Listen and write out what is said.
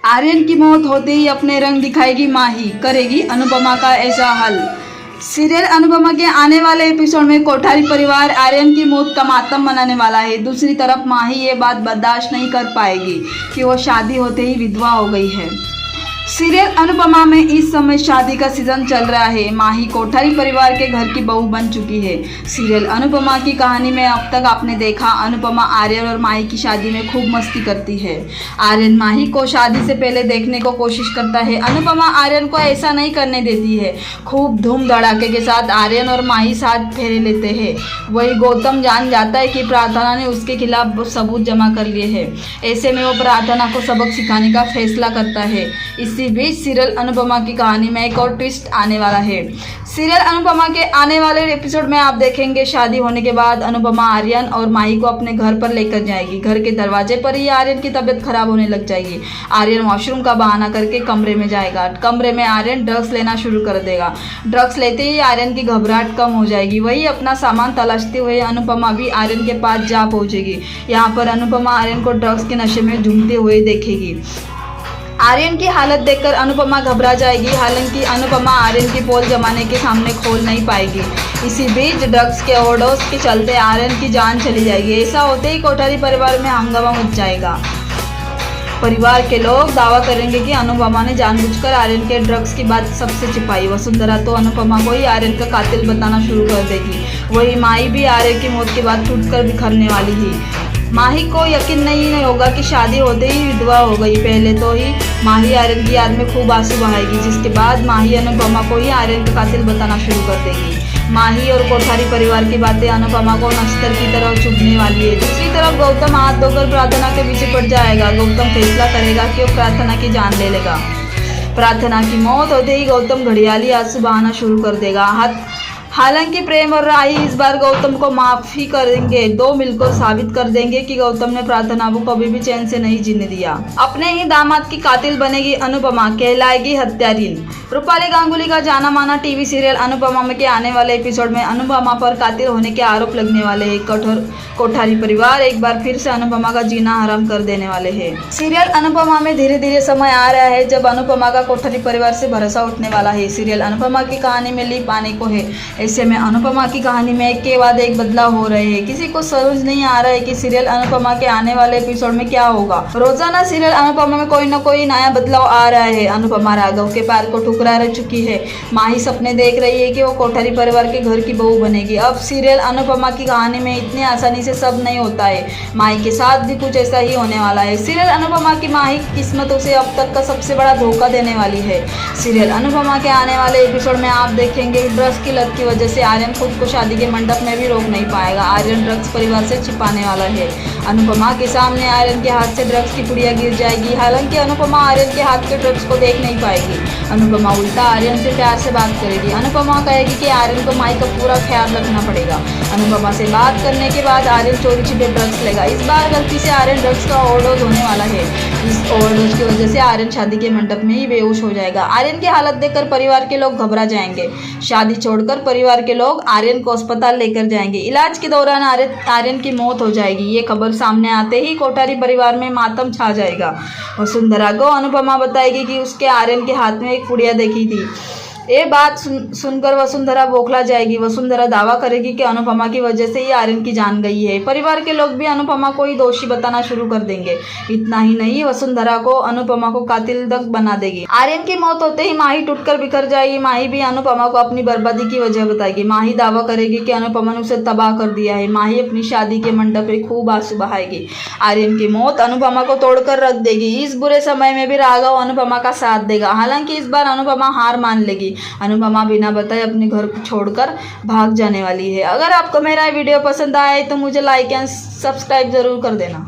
आर्यन की मौत होते ही अपने रंग दिखाएगी माही, करेगी अनुपमा का ऐसा हल। सीरियल अनुपमा के आने वाले एपिसोड में कोठारी परिवार आर्यन की मौत का मातम मनाने वाला है। दूसरी तरफ माही ये बात बर्दाश्त नहीं कर पाएगी कि वो शादी होते ही विधवा हो गई है। सीरियल अनुपमा में इस समय शादी का सीजन चल रहा है। माही कोठारी परिवार के घर की बहू बन चुकी है। सीरियल अनुपमा की कहानी में अब तक आपने देखा अनुपमा आर्यन और माही की शादी में खूब मस्ती करती है। आर्यन माही को शादी से पहले देखने को कोशिश करता है। अनुपमा आर्यन को ऐसा नहीं करने देती है। खूब धूम धड़ाके के साथ आर्यन और माही साथ फेरे लेते हैं। वही गौतम जान जाता है कि प्रार्थना ने उसके खिलाफ सबूत जमा कर लिए हैं। ऐसे में वो प्रार्थना को सबक सिखाने का फैसला करता है। इसी बीच सीरियल अनुपमा की कहानी में एक और ट्विस्ट आने वाला है। सीरियल अनुपमा के आने वाले एपिसोड में आप देखेंगे शादी होने के बाद अनुपमा आर्यन और माही को अपने घर पर लेकर जाएगी। घर के दरवाजे पर ही आर्यन की तबीयत खराब होने लग जाएगी। आर्यन वॉशरूम का बहाना करके कमरे में जाएगा। कमरे में आर्यन ड्रग्स लेना शुरू कर देगा। ड्रग्स लेते ही आर्यन की घबराहट कम हो जाएगी। वही अपना सामान तलाशते हुए अनुपमा भी आर्यन के पास जा पहुंचेगी। यहाँ पर अनुपमा आर्यन को ड्रग्स के नशे में झूमते हुए देखेगी। आर्यन की हालत देखकर अनुपमा घबरा जाएगी। हालांकि अनुपमा आर्यन की पोल जमाने के सामने खोल नहीं पाएगी। इसी बीच ड्रग्स के ओवरडोज के चलते आर्यन की जान चली जाएगी। ऐसा होते ही कोठारी परिवार में हंगामा मच जाएगा। परिवार के लोग दावा करेंगे कि अनुपमा ने जानबूझकर आर्यन के ड्रग्स की बात सबसे छिपाई। वसुंधरा तो अनुपमा को ही आर्यन का कातिल बताना शुरू कर देगी। वही माही भी आर्यन की मौत के बाद टूटकर बिखरने वाली ही। माही को यकीन नहीं होगा कि शादी होते ही विधवा हो गई। पहले तो ही माही आर्यन की याद में खूब आंसू बहाएगी, जिसके बाद माही अनुपमा को ही आर्यन का कातिल बताना शुरू कर देगी। माही और कोठारी परिवार की बातें अनुपमा को नश्तर की तरह चुभने वाली है। दूसरी तरफ गौतम हाथ धोकर प्रार्थना के पीछे पड़ जाएगा। गौतम फैसला करेगा कि वो प्रार्थना की जान ले लेगा। प्रार्थना की मौत होते ही गौतम घड़ियाली आंसू बहाना शुरू कर देगा। हालांकि प्रेम और राही इस बार गौतम को माफी करेंगे। दो मिलकर साबित कर देंगे कि गौतम ने प्रार्थना को कभी भी चैन से नहीं जीने दिया। अपने ही दामाद की कातिल बनेगी अनुपमा, कहलाएगी हत्यारिन। रूपाली गांगुली का जाना माना टीवी सीरियल अनुपमा के आने वाले एपिसोड में अनुपमा पर कातिल होने के आरोप लगने वाले हैं। कोठारी परिवार एक बार फिर से अनुपमा का जीना हराम कर देने वाले हैं। सीरियल अनुपमा में धीरे धीरे समय आ रहा है जब अनुपमा का कोठारी परिवार से भरोसा उठने वाला है। सीरियल अनुपमा की कहानी में लीप आने को है। ऐसे में अनुपमा की कहानी में एक के बाद एक बदलाव हो रहे हैं। किसी को समझ नहीं आ रहा है कि सीरियल अनुपमा के आने वाले एपिसोड में क्या होगा। रोजाना सीरियल अनुपमा में कोई न कोई नया बदलाव आ रहा है। अनुपमा राघव के पैर को ठुकरा रह चुकी है। माही सपने देख रही है कि वो कोठारी परिवार के घर की बहू बनेगी। अब सीरियल अनुपमा की कहानी में इतनी आसानी से सब नहीं होता है। माही के साथ भी कुछ ऐसा ही होने वाला है। सीरियल अनुपमा की माही किस्मतों से अब तक का सबसे बड़ा धोखा देने वाली है। सीरियल अनुपमा के आने वाले एपिसोड में आप देखेंगे ड्रग्स की लत की वजह से आर्यन खुद को शादी के मंडप में भी रोक नहीं पाएगा। आर्यन ड्रग्स परिवार से छिपाने वाला है। अनुपमा के सामने आर्यन के हाथ से ड्रग्स की पुड़िया गिर जाएगी। हालांकि अनुपमा आर्यन के हाथ के ड्रग्स को देख नहीं पाएगी। अनुपमा उल्टा आर्यन से प्यार से बात करेगी। अनुपमा कहेगी कि आर्यन को माही का पूरा ख्याल रखना पड़ेगा। अनुपमा से बात करने के बाद आर्यन चोरी छिपे ड्रग्स लेगा। इस बार गलती से आर्यन ड्रग्स का ओवरडोज होने वाला है। इस ओवरडोज की वजह से आर्यन शादी के मंडप में ही बेहोश हो जाएगा। आर्यन की हालत देखकर परिवार के लोग घबरा जाएंगे। शादी छोड़कर परिवार के लोग आर्यन को अस्पताल लेकर जाएंगे। इलाज के दौरान आर्यन की मौत हो जाएगी। ये खबर सामने आते ही कोठारी परिवार में मातम छा जाएगा। वसुंधरा को अनुपमा बताएगी कि उसके आर्यन के हाथ में एक पुड़िया देखी थी। ये बात सुनकर वसुंधरा बौखला जाएगी। वसुंधरा दावा करेगी कि अनुपमा की वजह से ही आर्यन की जान गई है। परिवार के लोग भी अनुपमा को ही दोषी बताना शुरू कर देंगे। इतना ही नहीं, वसुंधरा को अनुपमा को कातिल तक बना देगी। आर्यन की मौत होते ही माही टूटकर बिखर जाएगी। माही भी अनुपमा को अपनी बर्बादी की वजह बताएगी। माही दावा करेगी कि अनुपमा ने उसे तबाह कर दिया है। माही अपनी शादी के मंडप में खूब आंसू बहाएगी। आर्यन की मौत अनुपमा को तोड़कर रख देगी। इस बुरे समय में भी राघव अनुपमा का साथ देगा। हालांकि इस बार अनुपमा हार मान लेगी। अनुपमा बिना बताए अपने घर को छोड़कर भाग जाने वाली है। अगर आपको मेरा वीडियो पसंद आए तो मुझे लाइक एंड सब्सक्राइब जरूर कर देना।